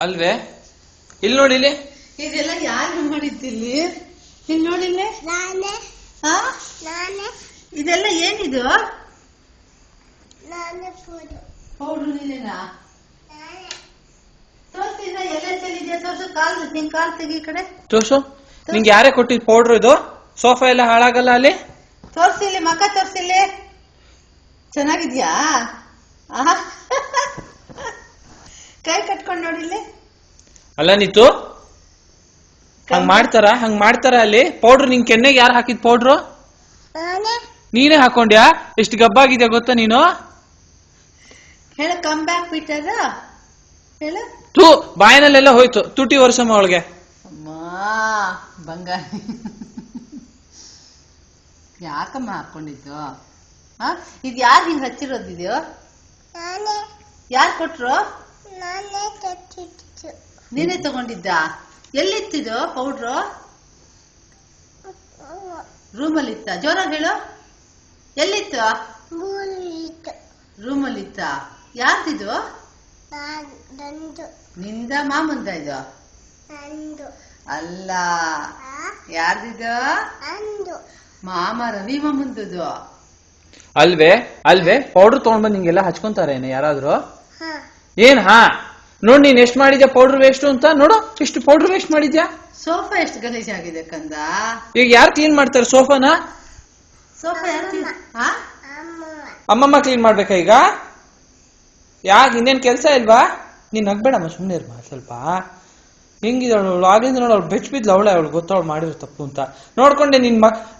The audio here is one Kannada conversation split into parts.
ಅಲ್ವೇ? ಇಲ್ಲಿ ನೋಡಿಲಿ, ಇದೆಲ್ಲ ಯಾರು ಮಾಡಿದ್ದಿಲ್ಲಿ? ಇಲ್ಲಿ ನೋಡಿಲ್ಲ, ಇದೆಲ್ಲ ಏನಿದು? ಪೌಡ್ರು ನೀನೇನಾ? ತೋರ್ಸಿದ ಎಲ್ಲ ಚೆಲ್ಲಿದ್ಯಾ? ತೋರ್ಸು, ಕಾಲು ನಿನ್ ಕಾಲು ತೆಗಿ ಈ ಕಡೆ ತೋರ್ಸು. ನಿಂಗೆ ಯಾರೇ ಕೊಟ್ಟಿದ್ ಪೌಡ್ರು ಇದು? ಸೋಫಾ ಎಲ್ಲ ಹಾಳಾಗಲ್ಲ ಅಲ್ಲಿ? ತೋರ್ಸಿಲ್ಲಿ, ಮಕ್ಕ ತೋರ್ಸಿಲ್ಲಿ. ಚೆನ್ನಾಗಿದ್ಯಾ? ಕೈ ಕಟ್ಕೊಂಡ್ ನೋಡಿಲ್ಲಿ. ಅಲ್ಲ ನೀತು ಹಂಗ್ ಮಾಡ್ತಾರ ಅಲ್ಲಿ? ಪೌಡ್ರು ನಿನ್ ಕೆನ್ನೆಗೆ ಯಾರು ಹಾಕಿದ್ ಪೌಡ್ರು? ನೀನೇ ಹಾಕೊಂಡ್ಯಾ? ಎಷ್ಟು ಗಬ್ಬಾಗಿದ್ಯಾ ಗೊತ್ತಾ ನೀನು? ಹೇಳ, ಕಮ್ ಬ್ಯಾಕ್ ಪೀಟರ್ ಹೇಳ. ತೂ ಬಾಯಿನಲ್ಲೆಲ್ಲ ಹೋಯ್ತು, ತುಟಿ ವರ್ಷಮ್ಮ ಅವಳಿಗೆ. ಅಮ್ಮ ಬಂಗಾರಿ, ಯಾಕಮ್ಮ ಹಾಕೊಂಡಿದ್ದು? ಇದು ಯಾರು ಹಿಂಗ್ ಹಚ್ಚಿರೋದಿದ್ಯೋ? ಯಾರು ಕೊಟ್ರು? ನೀನೇ ತಗೊಂಡಿದ್ದ? ಎಲ್ಲಿತ್ತಿದ್ದು ಪೌಡ್ರು? ರೂಮಲ್ಲಿ ಇತ್ತ? ಜೋರಾಗಿ ಹೇಳು, ಎಲ್ಲಿತ್ತು? ರೂಮಲ್ಲಿ ಇತ್ತ? ಯಾರ್ದಿದು? ನಿಂದ ಮಾಮಂದ ಇದು? ಅಲ್ಲ, ಯಾರ್ದಿದು? ಮಾಮ ರವಿ ಮಾಮಂದದು. ಅಲ್ವೇ ಪೌಡರ್ ತಗೊಂಡ್ ಬಂದ್ ನಿಂಗೆಲ್ಲ ಹಚ್ಕೊಂತಾರೇನೆ ಯಾರಾದ್ರೂ? ಏನ್ ನೋಡ್ ನೀನ್ ಎಷ್ಟ್ ಮಾಡಿದ್ಯಾ ಪೌಡರ್ ವೇಸ್ಟ್ ಅಂತ? ನೋಡು, ಇಷ್ಟು ಪೌಡರ್ ವೇಸ್ಟ್ ಮಾಡಿದ್ಯಾ. ಸೋಫಾ ಎಷ್ಟು ಗಲೀಜಾಗಿದೆ ಕಂದ. ಈಗ ಯಾರು ಕ್ಲೀನ್ ಮಾಡ್ತಾರೆ ಸೋಫಾನ? ಸೋಫಾ ಯಾರು? ಅಮ್ಮಮ್ಮ ಕ್ಲೀನ್ ಮಾಡ್ಬೇಕಾ ಈಗ? ಯಾಕೆ ಇನ್ನೇನ್ ಕೆಲ್ಸ ಇಲ್ವಾ? ನೀನ್ ನಗ್ಬೇಡಮ್ಮ, ಸುಮ್ನೆ ಇರ್ಬಾ ಸ್ವಲ್ಪ. ಹೆಂಗಿದವಳು ಆಗ್ಲಿಂದ ನೋಡು, ಅವಳು ಬೆಚ್ಚ ಬಿದ್ಲು ಅವಳೆ, ಅವಳು ಗೊತ್ತವಳು ಮಾಡಿರೋ ತಪ್ಪು ಅಂತ. ನೋಡ್ಕೊಂಡೆ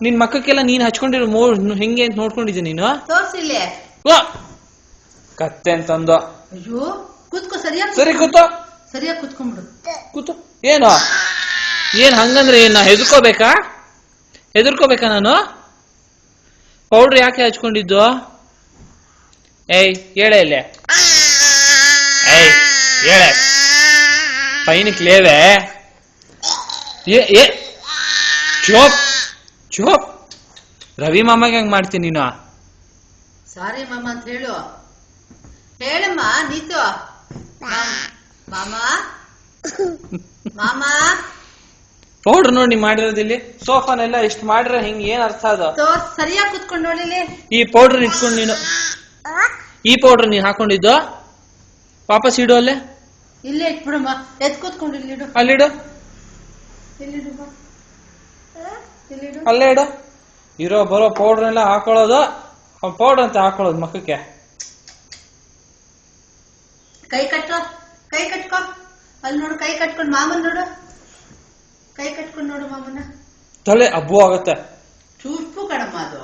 ನಿನ್ ಮಕ್ಕಕ್ಕೆಲ್ಲ ನೀನ್ ಹಚ್ಕೊಂಡಿರೋ ಹೆಂಗೆ ಅಂತ ನೋಡ್ಕೊಂಡಿದ್ದೆ ನೀನು? ತೋರ್ಸಿಲ್ಲ ಕತ್ತೆ ಅಂತಂದು. ಅಯ್ಯೋ, ಕೂತ್ಕೋ, ಸರಿಯಾಗಿ ಸರಿ ಕೂತು, ಸರಿಯಾಗಿ ಕೂತ್ಕೊಂಡ್ಬಿಡು. ಕೂತು. ಏನ್ ಹಂಗಂದ್ರೆ ಏನ್ ಹೆದರ್ಕೋಬೇಕಾ ನಾನು? ಪೌಡ್ರ್ ಯಾಕೆ ಹಚ್ಕೊಂಡಿದ್ದು? ಹೇಳೆ ಇಲ್ಲೇ, ಹೇಳೆ ಪೈನಕ್ ಲೇವೆ. ಚೋಪ್ ರವಿ ಮಾಮಗೆ ಹೆಂಗ್ ಮಾಡ್ತೀನಿ ನೀನು? ಸಾರಿ ಮಾಮ ಅಂತ ಹೇಳು. ಹೇಳಮ್ಮ ನೀತು. ಮಾಮ ಮಾಮ ಪೌಡ್ರ್ ನೋಡಿ ಮಾಡಿರೋದಿಲ್ಲಿ. ಸೋಫಾನೆಲ್ಲ ಇಷ್ಟು ಮಾಡ್ರೆ ಹಿಂಗ್ ಏನ್ ಅರ್ಥ ಅದು? ಸರಿಯಾಗಿ ಕುತ್ಕೊಂಡು ನೋಡಿಲಿ. ಈ ಪೌಡ್ರ್ ಇಟ್ಕೊಂಡು ನೀನು, ಈ ಪೌಡ್ರ್ ನೀನ್ ಹಾಕೊಂಡಿದ್ದು ವಾಪಸ್ ಇಡು. ಅಲ್ಲೇ ಇಲ್ಲೇ ಇಟ್ಬಿಡಮ್ಮ, ಎದ್ ಕೂತ್ಕೊಂಡು ಇಲ್ಲಿಡು. ಅಲ್ಲಿಡು, ಅಲ್ಲೇ ಇಡು. ಇರೋ ಬರೋ ಪೌಡ್ರ್ ಎಲ್ಲ ಹಾಕೊಳ್ಳೋದು, ಪೌಡ್ರ್ ಅಂತ ಹಾಕೊಳ್ಳೋದು ಮಕ್ಕಕ್ಕೆ. ಕೈ ಕಟ್ಕೋ, ಅಲ್ಲಿ ನೋಡು, ಕೈ ಕಟ್ಕೊಂಡು ಮಾಮನ್ ನೋಡು, ಕೈ ಕಟ್ಕೊಂಡು ನೋಡು ಮಾಮನ. ತಲೆ ಹಬ್ಬು ಆಗತ್ತೆ. ಚೂಸ್ಪು ಕಣಮ್ಮ ಅದು.